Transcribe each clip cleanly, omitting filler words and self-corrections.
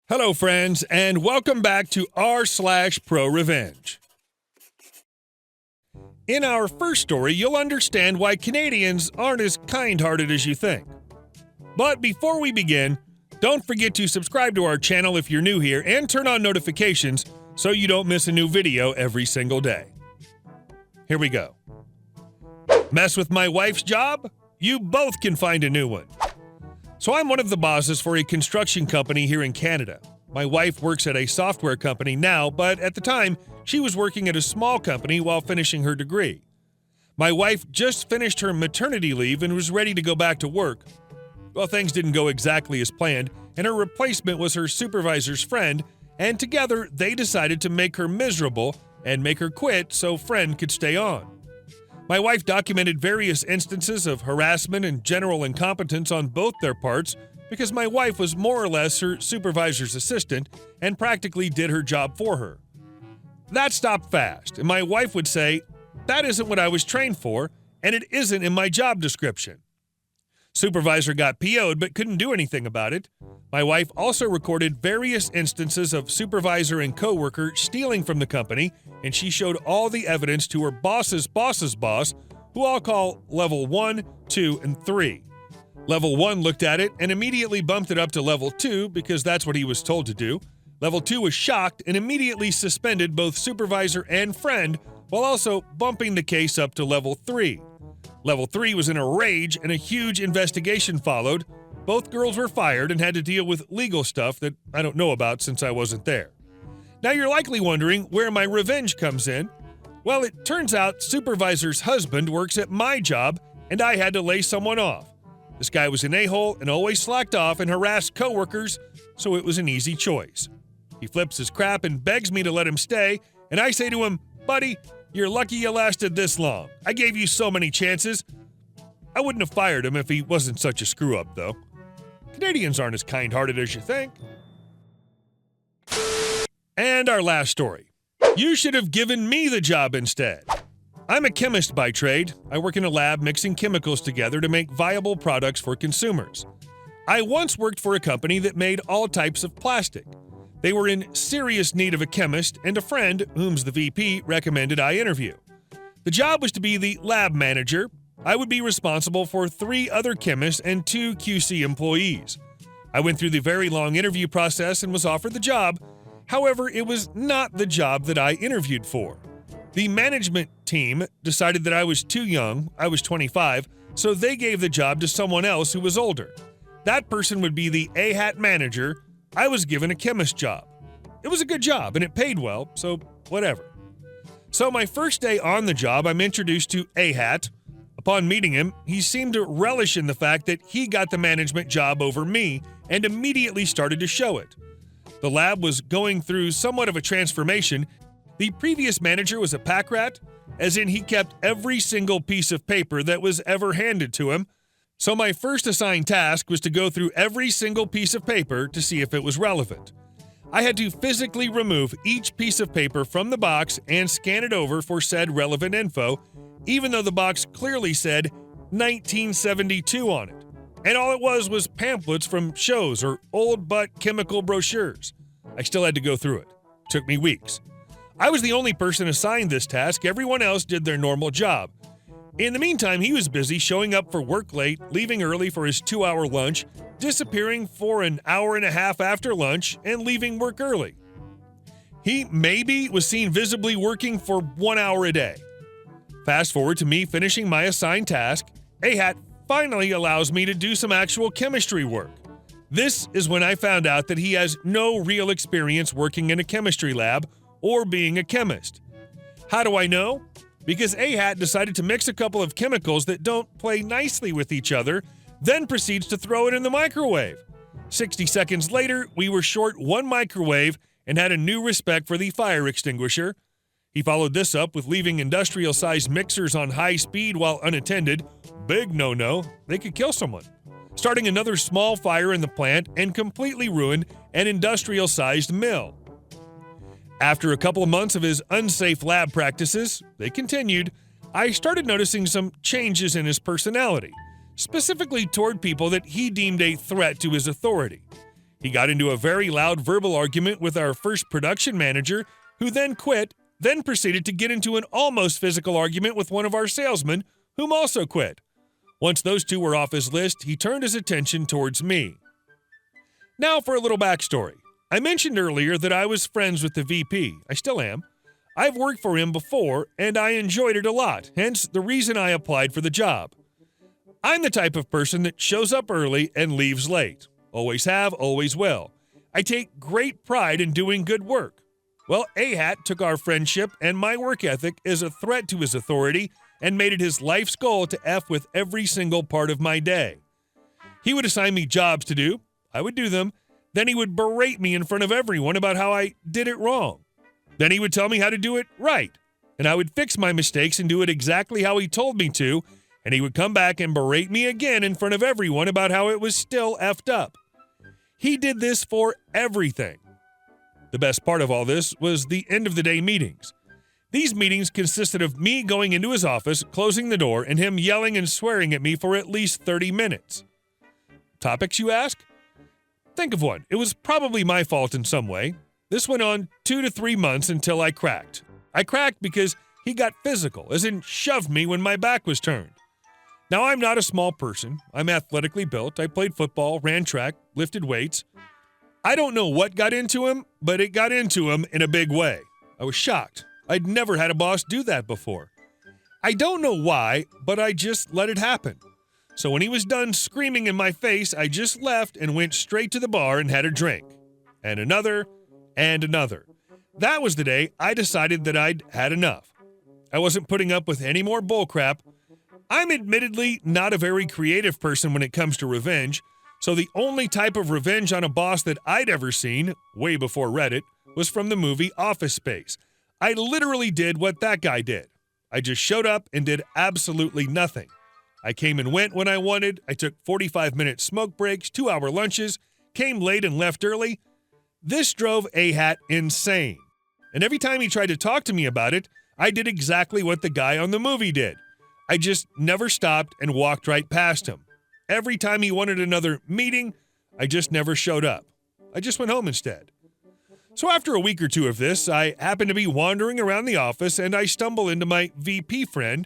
Hello, friends, and welcome back to r/ProRevenge. In our first story, you'll understand why Canadians aren't as kind-hearted as you think. But before we begin, don't forget to subscribe to our channel if you're new here and turn on notifications so you don't miss a new video every single day. Here we go. Mess with my wife's job? You both can find a new one. So I'm one of the bosses for a construction company here in Canada. My wife works at a software company now, but at the time, she was working at a small company while finishing her degree. My wife just finished her maternity leave and was ready to go back to work. Well, things didn't go exactly as planned, and her replacement was her supervisor's friend, and together they decided to make her miserable and make her quit so friend could stay on. My wife documented various instances of harassment and general incompetence on both their parts because my wife was more or less her supervisor's assistant and practically did her job for her. That stopped fast, and my wife would say, "That isn't what I was trained for, and it isn't in my job description." Supervisor got PO'd but couldn't do anything about it. My wife also recorded various instances of supervisor and coworker stealing from the company, and she showed all the evidence to her boss's boss's boss, who I'll call Level 1, 2, and 3. Level 1 looked at it and immediately bumped it up to Level 2 because that's what he was told to do. Level 2 was shocked and immediately suspended both supervisor and friend while also bumping the case up to Level 3. Level 3 was in a rage and a huge investigation followed. Both girls were fired and had to deal with legal stuff that I don't know about since I wasn't there. Now you're likely wondering where my revenge comes in. Well, it turns out supervisor's husband works at my job and I had to lay someone off. This guy was an a-hole and always slacked off and harassed coworkers, so it was an easy choice. He flips his crap and begs me to let him stay, and I say to him, "Buddy, you're lucky you lasted this long. I gave you so many chances." I wouldn't have fired him if he wasn't such a screw-up, though. Canadians aren't as kind-hearted as you think. And our last story. You should have given me the job instead. I'm a chemist by trade. I work in a lab mixing chemicals together to make viable products for consumers. I once worked for a company that made all types of plastic. They were in serious need of a chemist, and a friend, whom's the VP, recommended I interview. The job was to be the lab manager. I would be responsible for 3 other chemists and 2 QC employees. I went through the very long interview process and was offered the job. However, it was not the job that I interviewed for. The management team decided that I was too young, I was 25, so they gave the job to someone else who was older. That person would be the A-hat manager. I was given a chemist job. It was a good job and it paid well, so whatever. So my first day on the job, I'm introduced to A-hat. Upon meeting him, he seemed to relish in the fact that he got the management job over me and immediately started to show it. The lab was going through somewhat of a transformation. The previous manager was a pack rat, as in he kept every single piece of paper that was ever handed to him. So my first assigned task was to go through every single piece of paper to see if it was relevant. I had to physically remove each piece of paper from the box and scan it over for said relevant info, even though the box clearly said 1972 on it. And all it was pamphlets from shows or old butt chemical brochures. I still had to go through it. Took me weeks. I was the only person assigned this task. Everyone else did their normal job. In the meantime, he was busy showing up for work late, leaving early for his 2-hour lunch, disappearing for an hour and a half after lunch, and leaving work early. He maybe was seen visibly working for 1 hour a day. Fast forward to me finishing my assigned task, A-hat finally allows me to do some actual chemistry work. This is when I found out that he has no real experience working in a chemistry lab or being a chemist. How do I know? Because A-hat decided to mix a couple of chemicals that don't play nicely with each other, then proceeds to throw it in the microwave. 60 seconds later, we were short 1 microwave and had a new respect for the fire extinguisher. He followed this up with leaving industrial-sized mixers on high speed while unattended. Big no-no, they could kill someone. Starting another small fire in the plant and completely ruined an industrial-sized mill. After a couple of months of his unsafe lab practices, they continued, I started noticing some changes in his personality, specifically toward people that he deemed a threat to his authority. He got into a very loud verbal argument with our first production manager, who then quit, then proceeded to get into an almost physical argument with one of our salesmen, whom also quit. Once those two were off his list, he turned his attention towards me. Now for a little backstory. I mentioned earlier that I was friends with the VP. I still am. I've worked for him before, and I enjoyed it a lot, hence the reason I applied for the job. I'm the type of person that shows up early and leaves late. Always have, always will. I take great pride in doing good work. Well, A-Hat took our friendship and my work ethic as a threat to his authority and made it his life's goal to F with every single part of my day. He would assign me jobs to do. I would do them. Then he would berate me in front of everyone about how I did it wrong. Then he would tell me how to do it right. And I would fix my mistakes and do it exactly how he told me to. And he would come back and berate me again in front of everyone about how it was still effed up. He did this for everything. The best part of all this was the end of the day meetings. These meetings consisted of me going into his office, closing the door, and him yelling and swearing at me for at least 30 minutes. Topics, you ask? Think of one. It was probably my fault in some way. This went on 2 to 3 months until I cracked. I cracked because he got physical, as in shoved me when my back was turned. Now, I'm not a small person. I'm athletically built. I played football, ran track, lifted weights. I don't know what got into him, but it got into him in a big way. I was shocked. I'd never had a boss do that before. I don't know why, but I just let it happen. So when he was done screaming in my face, I just left and went straight to the bar and had a drink. And another, and another. That was the day I decided that I'd had enough. I wasn't putting up with any more bullcrap. I'm admittedly not a very creative person when it comes to revenge, so the only type of revenge on a boss that I'd ever seen, way before Reddit, was from the movie Office Space. I literally did what that guy did. I just showed up and did absolutely nothing. I came and went when I wanted. I took 45-minute smoke breaks, 2-hour lunches, came late and left early. This drove A-Hat insane. And every time he tried to talk to me about it, I did exactly what the guy on the movie did. I just never stopped and walked right past him. Every time he wanted another meeting, I just never showed up. I just went home instead. So after a week or two of this, I happened to be wandering around the office and I stumble into my VP friend.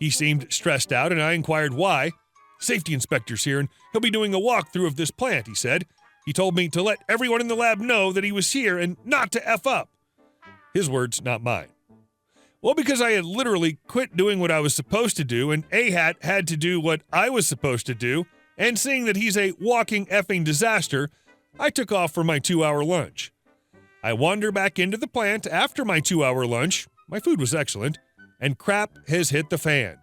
He seemed stressed out and I inquired why. Safety inspector's here and he'll be doing a walkthrough of this plant, he said. He told me to let everyone in the lab know that he was here and not to F up. His words, not mine. Well, because I had literally quit doing what I was supposed to do and A-Hat had to do what I was supposed to do, and seeing that he's a walking effing disaster, I took off for my 2-hour lunch. I wander back into the plant after my 2-hour lunch, my food was excellent, and crap has hit the fan.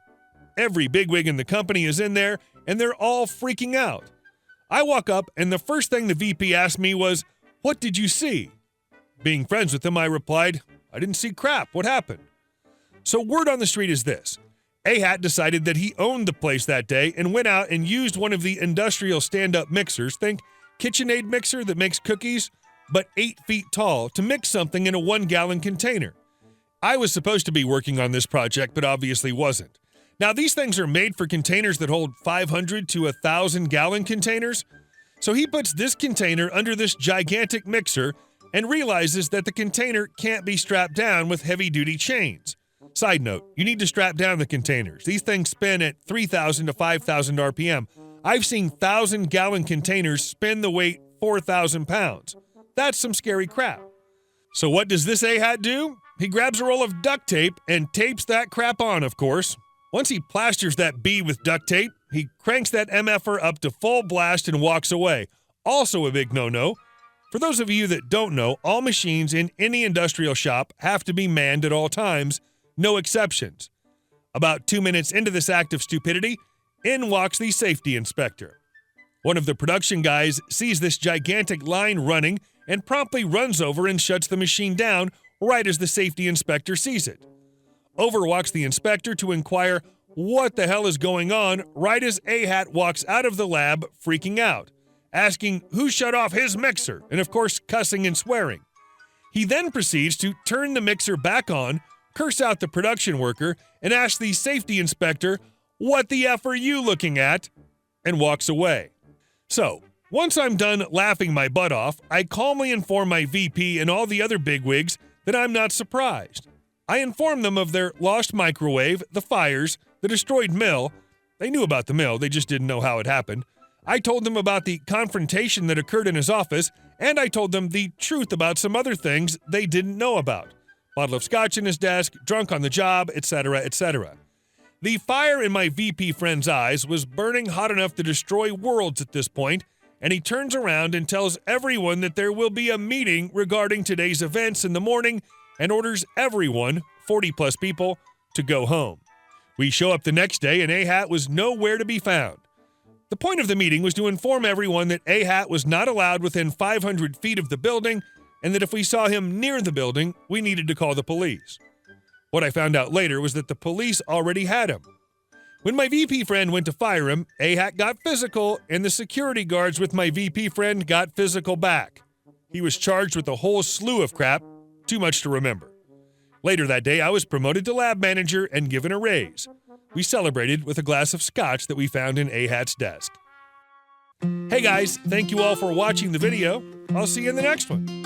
Every bigwig in the company is in there, and they're all freaking out. I walk up, and the first thing the VP asked me was, "What did you see?" Being friends with him, I replied, "I didn't see crap. What happened?" So word on the street is this. A-Hat decided that he owned the place that day and went out and used one of the industrial stand-up mixers, think KitchenAid mixer that makes cookies, but 8 feet tall, to mix something in a 1-gallon container. I was supposed to be working on this project, but obviously wasn't. Now, these things are made for containers that hold 500 to 1,000-gallon containers. So he puts this container under this gigantic mixer and realizes that the container can't be strapped down with heavy-duty chains. Side note, you need to strap down the containers. These things spin at 3,000 to 5,000 RPM. I've seen 1,000-gallon containers spin the weight 4,000 pounds. That's some scary crap. So what does this A-Hat do? He grabs a roll of duct tape and tapes that crap on, of course. Once he plasters that B with duct tape, he cranks that MFer up to full blast and walks away. Also a big no-no. For those of you that don't know, all machines in any industrial shop have to be manned at all times. No exceptions. About 2 minutes into this act of stupidity, in walks the safety inspector. One of the production guys sees this gigantic line running and promptly runs over and shuts the machine down right as the safety inspector sees it. Over walks the inspector to inquire what the hell is going on right as A-Hat walks out of the lab freaking out, asking who shut off his mixer and of course cussing and swearing. He then proceeds to turn the mixer back on, curse out the production worker, and ask the safety inspector, "What the F are you looking at?" and walks away. So, Once I'm done laughing my butt off, I calmly inform my VP and all the other bigwigs that I'm not surprised. I inform them of their lost microwave, the fires, the destroyed mill. They knew about the mill, they just didn't know how it happened. I told them about the confrontation that occurred in his office, and I told them the truth about some other things they didn't know about. Bottle of scotch in his desk, drunk on the job, etc., etc. The fire in my VP friend's eyes was burning hot enough to destroy worlds at this point, and he turns around and tells everyone that there will be a meeting regarding today's events in the morning and orders everyone, 40-plus people, to go home. We show up the next day and A-Hat was nowhere to be found. The point of the meeting was to inform everyone that A-Hat was not allowed within 500 feet of the building and that if we saw him near the building, we needed to call the police. What I found out later was that the police already had him. When my VP friend went to fire him, A-Hat got physical, and the security guards with my VP friend got physical back. He was charged with a whole slew of crap, too much to remember. Later that day, I was promoted to lab manager and given a raise. We celebrated with a glass of scotch that we found in A-Hat's desk. Hey guys, thank you all for watching the video. I'll see you in the next one.